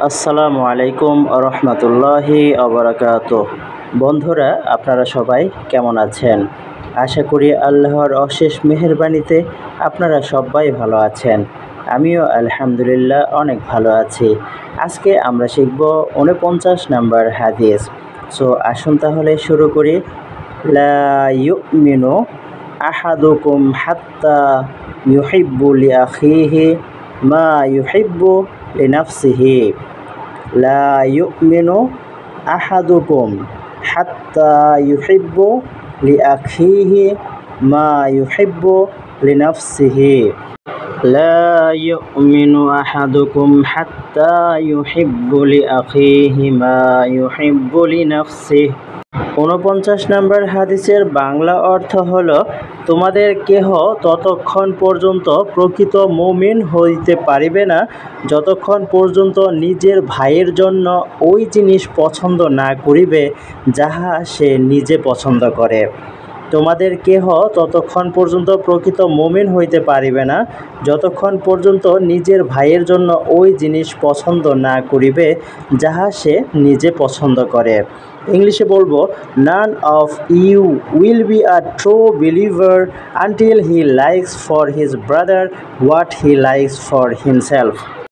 আসসালামু আলাইকুম রহমতুল্লাহি আবরাকাতুহ। বন্ধুরা, আপনারা সবাই কেমন আছেন? আশা করি আল্লাহর অশেষ মেহেরবানিতে আপনারা সবাই ভালো আছেন। আমিও আলহামদুলিল্লাহ অনেক ভালো আছি। আজকে আমরা শিখব ৪৯ নম্বর হাদিস। সো আসুন তাহলে শুরু করি। লা ইউমিনু আহাদুকুম হাত্তা ইউহিব্বু লিআখিহি মা ইউহিব্বু লিনাফসিহি। লা ইউমিনু আহাদুকুম হাত্তা ইউহিব্বু লিআখিহি মা ইউহিব্বু লিনাফসিহি। লা ইউমিনু আহাদুকুম হাত্তা ইউহিব্বু লিআখিহি মা ইউহিব্বু লিনাফসিহি। ৪৯ নম্বর হাদিসের বাংলা অর্থ হলো, তোমাদের কেহ ততক্ষণ পর্যন্ত প্রকৃত মুমিন হইতে পারিবে না যতক্ষণ পর্যন্ত নিজের ভাইয়ের জন্য ওই জিনিস পছন্দ না করিবে যাহা সে নিজে পছন্দ করে। তোমাদের কেহ ততক্ষণ পর্যন্ত প্রকৃত মুমিন হইতে পারিবে না যতক্ষণ পর্যন্ত নিজের ভাইয়ের জন্য ওই জিনিস পছন্দ না করিবে যাহা সে নিজে পছন্দ করে। ইংলিশে বলবো, none of you will be a true believer until he likes for his brother what he likes for himself.